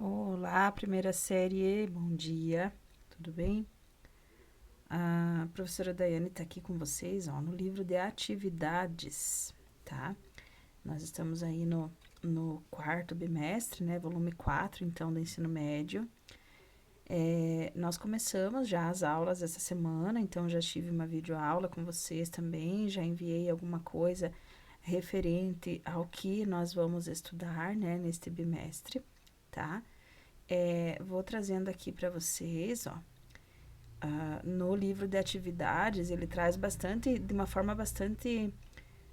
Olá, primeira série, bom dia, tudo bem? A professora Daiane está aqui com vocês, ó, no livro de atividades, tá? Nós estamos aí no quarto bimestre, né, volume 4, então, do ensino médio. Nós começamos já as aulas essa semana, então já tive uma videoaula com vocês também, já enviei alguma coisa referente ao que nós vamos estudar, né, neste bimestre, tá? Vou trazendo aqui para vocês, ó. No livro de atividades, ele traz bastante, de uma forma bastante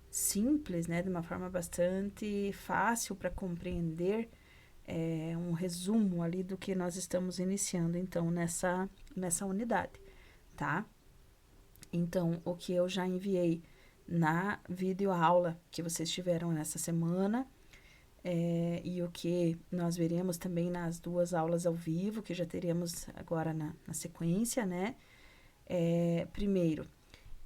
simples, né? De uma forma bastante fácil para compreender, um resumo ali do que nós estamos iniciando, então, nessa unidade, tá? Então, o que eu já enviei na videoaula que vocês tiveram nessa semana, e o que nós veremos também nas duas aulas ao vivo, que já teremos agora na sequência, né? Primeiro,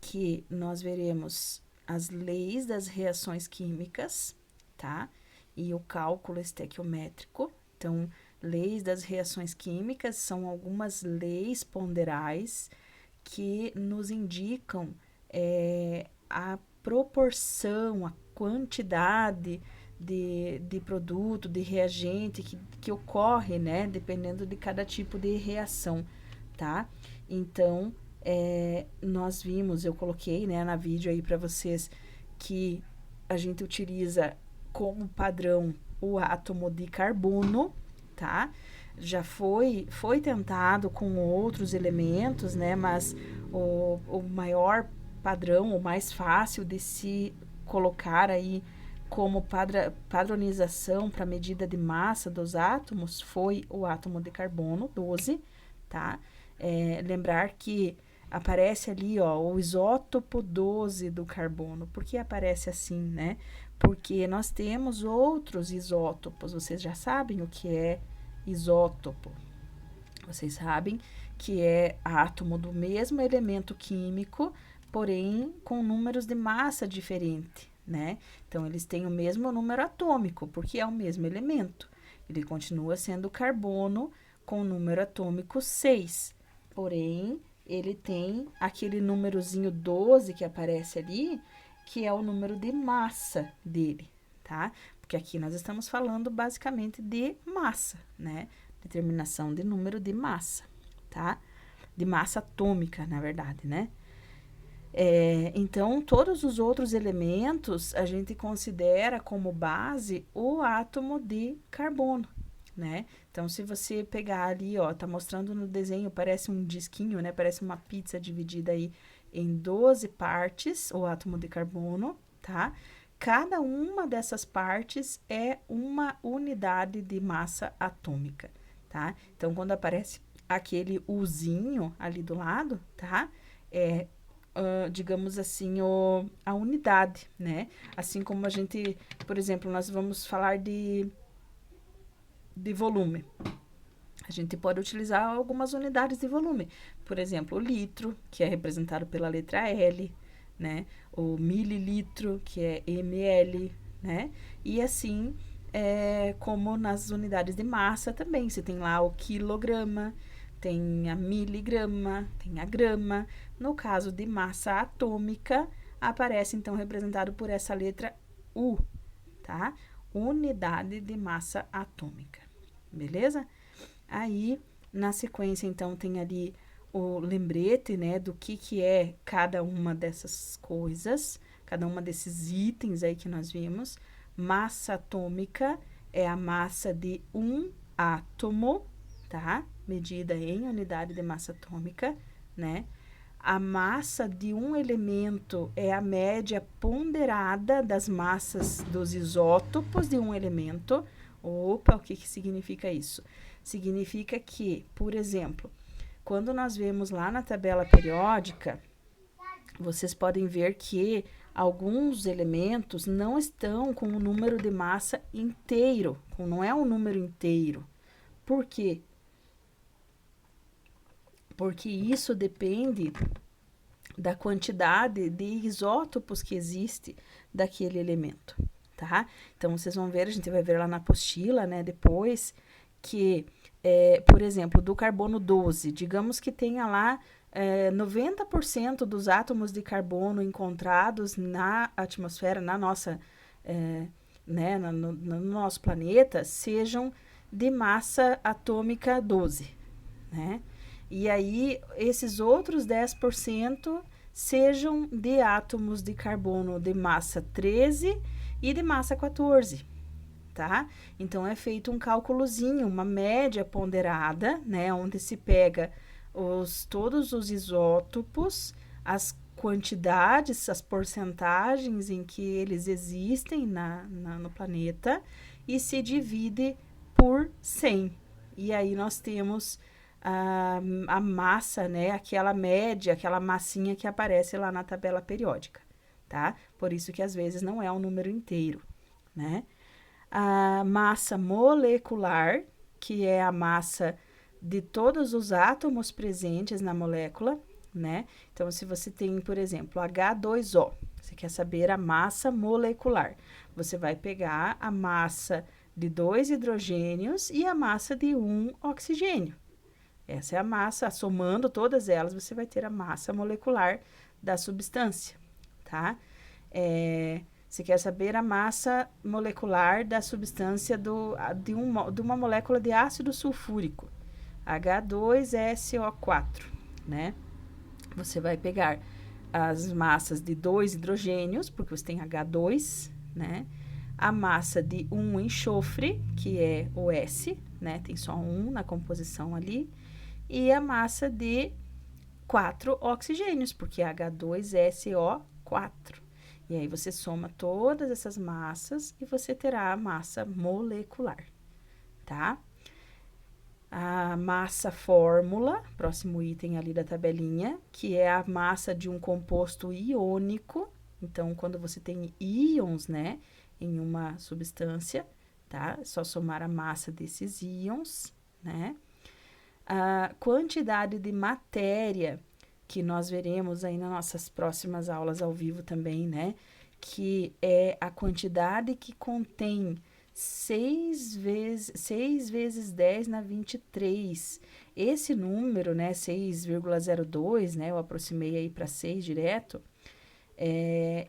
que nós veremos as leis das reações químicas, tá? E o cálculo estequiométrico. Então, leis das reações químicas são algumas leis ponderais que nos indicam a proporção, a quantidade de produto, de reagente que ocorre, né? Dependendo de cada tipo de reação, tá? Então, nós vimos, eu coloquei, né, na vídeo aí para vocês, que a gente utiliza como padrão o átomo de carbono, tá? Já foi tentado com outros elementos, né? Mas o maior padrão, o mais fácil de se colocar aí como padronização para medida de massa dos átomos foi o átomo de carbono 12, tá? Lembrar que aparece ali, ó, o isótopo 12 do carbono. Por que aparece assim, né? Porque nós temos outros isótopos. Vocês já sabem o que é isótopo. Vocês sabem que é átomo do mesmo elemento químico, porém com números de massa diferente, né? Então, eles têm o mesmo número atômico, porque é o mesmo elemento. Ele continua sendo carbono com o número atômico 6. Porém, ele tem aquele númerozinho 12 que aparece ali, que é o número de massa dele, tá? Porque aqui nós estamos falando basicamente de massa, né? Determinação de número de massa, tá? De massa atômica, na verdade, né? Então, todos os outros elementos a gente considera como base o átomo de carbono, né? Então, se você pegar ali, ó, tá mostrando no desenho, parece um disquinho, né? Parece uma pizza dividida aí em 12 partes, o átomo de carbono, tá? Cada uma dessas partes é uma unidade de massa atômica, tá? Então, quando aparece aquele Uzinho ali do lado, tá? Digamos assim, a unidade, né? Assim como a gente, por exemplo, nós vamos falar de volume. A gente pode utilizar algumas unidades de volume. Por exemplo, o litro, que é representado pela letra L, né? O mililitro, que é ml, né? E assim, como nas unidades de massa também. Você tem lá o quilograma, tem a miligrama, tem a grama. No caso de massa atômica, aparece então representado por essa letra U, tá? Unidade de massa atômica, beleza? Aí, na sequência, então, tem ali o lembrete, né, do que é cada uma dessas coisas, cada uma desses itens aí que nós vimos. Massa atômica é a massa de um átomo, tá? Medida em unidade de massa atômica, né? A massa de um elemento é a média ponderada das massas dos isótopos de um elemento. Opa, o que significa isso? Significa que, por exemplo, quando nós vemos lá na tabela periódica, vocês podem ver que alguns elementos não estão com o número de massa inteiro, não é um número inteiro. Por quê? Porque isso depende da quantidade de isótopos que existe daquele elemento, tá? Então, vocês vão ver, a gente vai ver lá na apostila, né, depois, que, por exemplo, do carbono 12, digamos que tenha lá 90% dos átomos de carbono encontrados na atmosfera, na nossa, né, no nosso planeta, sejam de massa atômica 12, né? E aí, esses outros 10% sejam de átomos de carbono de massa 13 e de massa 14, tá? Então, é feito um cálculozinho, uma média ponderada, né? Onde se pega todos os isótopos, as quantidades, as porcentagens em que eles existem no planeta e se divide por 100. E aí nós temos a massa, né? Aquela média, aquela massinha que aparece lá na tabela periódica, tá? Por isso que às vezes não é um número inteiro, né? A massa molecular, que é a massa de todos os átomos presentes na molécula, né? Então, se você tem, por exemplo, H2O, você quer saber a massa molecular, você vai pegar a massa de 2 hidrogênios e a massa de 1 oxigênio. Essa é a massa, somando todas elas, você vai ter a massa molecular da substância, tá? Você quer saber a massa molecular da substância de uma molécula de ácido sulfúrico, H2SO4, né? Você vai pegar as massas de 2 hidrogênios, porque você tem H2, né? A massa de 1 enxofre, que é o S, né? Tem só um na composição ali. E a massa de 4 oxigênios, porque é H2SO4. E aí você soma todas essas massas e você terá a massa molecular, tá? A massa fórmula, próximo item ali da tabelinha, que é a massa de um composto iônico. Então, quando você tem íons, né, em uma substância, tá? É só somar a massa desses íons, né? A quantidade de matéria, que nós veremos aí nas nossas próximas aulas ao vivo também, né? Que é a quantidade que contém 6 vezes 10 na 23. Esse número, né, 6,02, né, eu aproximei aí para 6 direto,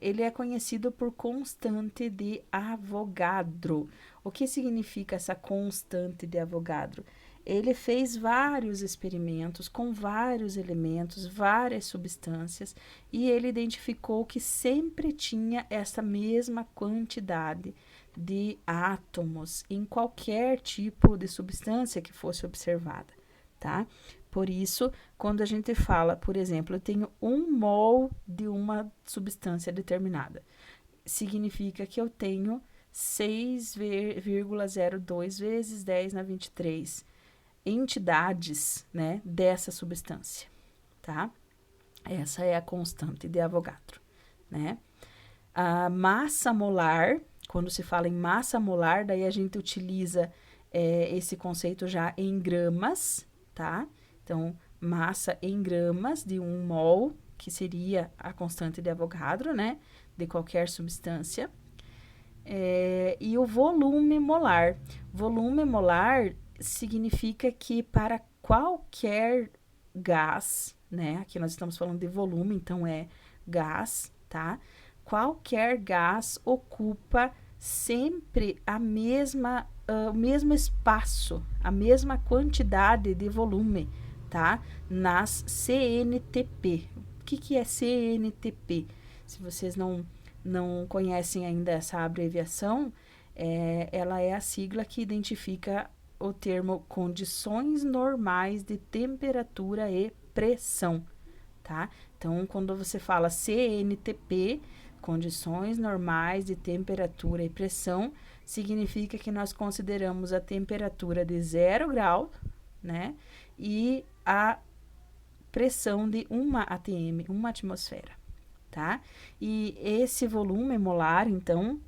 ele é conhecido por constante de Avogadro. O que significa essa constante de Avogadro? Ele fez vários experimentos com vários elementos, várias substâncias, e ele identificou que sempre tinha essa mesma quantidade de átomos em qualquer tipo de substância que fosse observada, tá? Por isso, quando a gente fala, por exemplo, eu tenho 1 mol de uma substância determinada, significa que eu tenho 6,02 vezes 10 na 23 entidades, né, dessa substância, tá? Essa é a constante de Avogadro, né? A massa molar, quando se fala em massa molar, daí a gente utiliza esse conceito já em gramas, tá? Então, massa em gramas de 1 mol, que seria a constante de Avogadro, né? De qualquer substância. E o volume molar. Volume molar significa que para qualquer gás, né? Aqui nós estamos falando de volume, então é gás, tá? Qualquer gás ocupa sempre o mesmo espaço, a mesma quantidade de volume, tá? Nas CNTP. O que é CNTP? Se vocês não conhecem ainda essa abreviação, ela é a sigla que identifica o termo condições normais de temperatura e pressão, tá? Então, quando você fala CNTP, condições normais de temperatura e pressão, significa que nós consideramos a temperatura de 0 grau, né? E a pressão de 1 atm, 1 atmosfera, tá? E esse volume molar, então,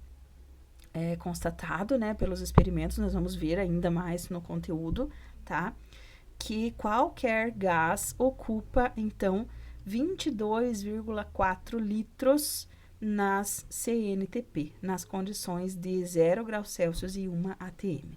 é constatado, né, pelos experimentos, nós vamos ver ainda mais no conteúdo, tá? Que qualquer gás ocupa, então, 22,4 litros nas CNTP, nas condições de 0 graus Celsius e 1 atm,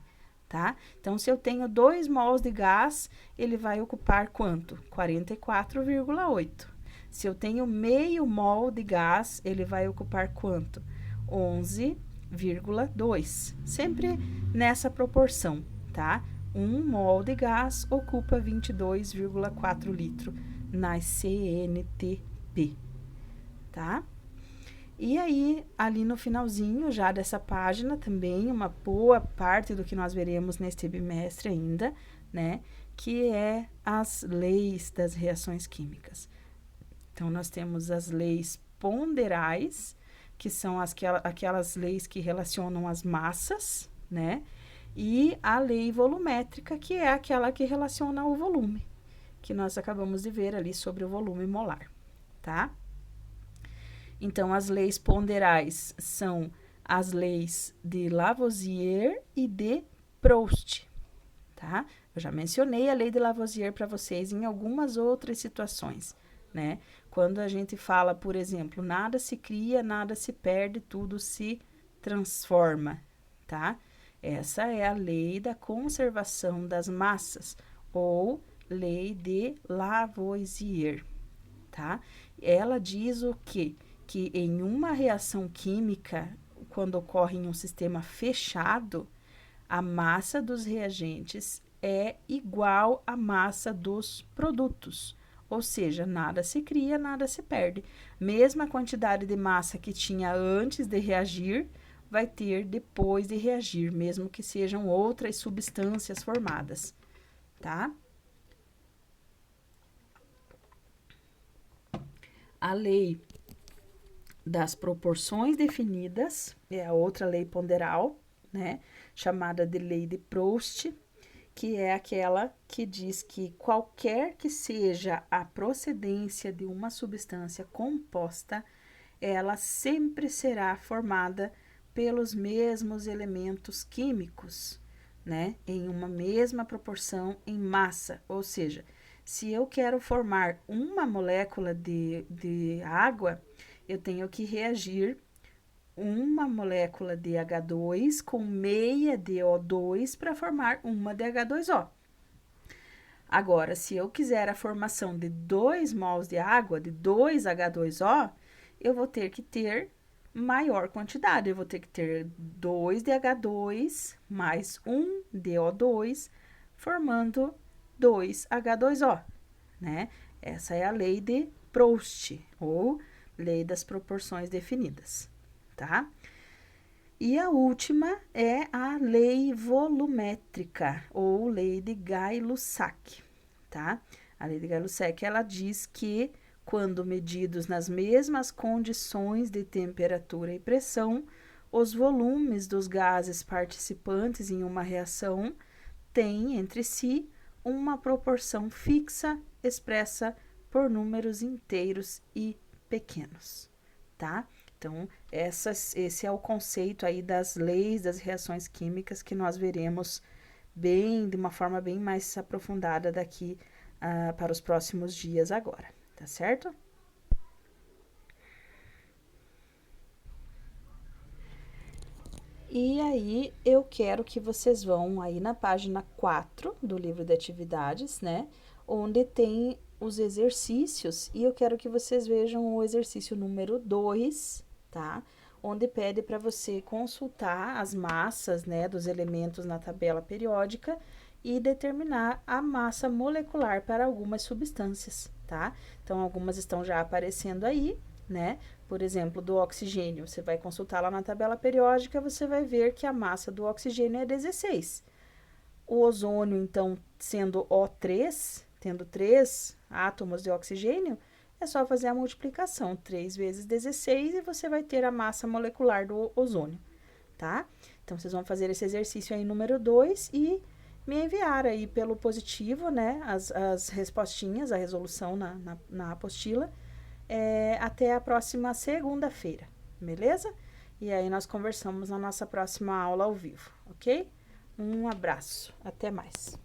tá? Então, se eu tenho 2 mols de gás, ele vai ocupar quanto? 44,8. Se eu tenho meio mol de gás, ele vai ocupar quanto? 11,2. Sempre nessa proporção, tá? 1 mol de gás ocupa 22,4 litros na CNTP, tá? E aí, ali no finalzinho já dessa página, também uma boa parte do que nós veremos neste bimestre ainda, né? Que é as leis das reações químicas. Então, nós temos as leis ponderais, que são aquelas leis que relacionam as massas, né? E a lei volumétrica, que é aquela que relaciona o volume, que nós acabamos de ver ali sobre o volume molar, tá? Então, as leis ponderais são as leis de Lavoisier e de Proust, tá? Eu já mencionei a lei de Lavoisier para vocês em algumas outras situações, né? Quando a gente fala, por exemplo, nada se cria, nada se perde, tudo se transforma, tá? Essa é a lei da conservação das massas, ou lei de Lavoisier, tá? Ela diz o quê? Que em uma reação química, quando ocorre em um sistema fechado, a massa dos reagentes é igual à massa dos produtos. Ou seja, nada se cria, nada se perde. Mesma quantidade de massa que tinha antes de reagir, vai ter depois de reagir, mesmo que sejam outras substâncias formadas, tá? A lei das proporções definidas é a outra lei ponderal, né? Chamada de lei de Proust, que é aquela que diz que qualquer que seja a procedência de uma substância composta, ela sempre será formada pelos mesmos elementos químicos, né? Em uma mesma proporção em massa, ou seja, se eu quero formar uma molécula de água, eu tenho que reagir uma molécula de H2 com meia de O2 para formar uma de H2O. Agora, se eu quiser a formação de 2 mols de água, de 2 H2O, eu vou ter que ter maior quantidade. Eu vou ter que ter 2 de H2 mais 1 de O2, formando 2 H2O, né? Essa é a lei de Proust, ou lei das proporções definidas, tá? E a última é a lei volumétrica, ou lei de Gay-Lussac, tá? A lei de Gay-Lussac, ela diz que quando medidos nas mesmas condições de temperatura e pressão, os volumes dos gases participantes em uma reação têm entre si uma proporção fixa expressa por números inteiros e pequenos, tá? Então, esse é o conceito aí das leis das reações químicas que nós veremos de uma forma bem mais aprofundada daqui para os próximos dias agora, tá certo? E aí, eu quero que vocês vão aí na página 4 do livro de atividades, né? Onde tem os exercícios, e eu quero que vocês vejam o exercício número 2, tá? Onde pede para você consultar as massas, né, dos elementos na tabela periódica e determinar a massa molecular para algumas substâncias, tá? Então, algumas estão já aparecendo aí, né? Por exemplo, do oxigênio, você vai consultar lá na tabela periódica, você vai ver que a massa do oxigênio é 16. O ozônio, então, sendo O3, tendo 3 átomos de oxigênio, é só fazer a multiplicação, 3 vezes 16, e você vai ter a massa molecular do ozônio, tá? Então, vocês vão fazer esse exercício aí, número 2, e me enviar aí pelo positivo, né, as respostinhas, a resolução na apostila, até a próxima segunda-feira, beleza? E aí, nós conversamos na nossa próxima aula ao vivo, ok? Um abraço, até mais.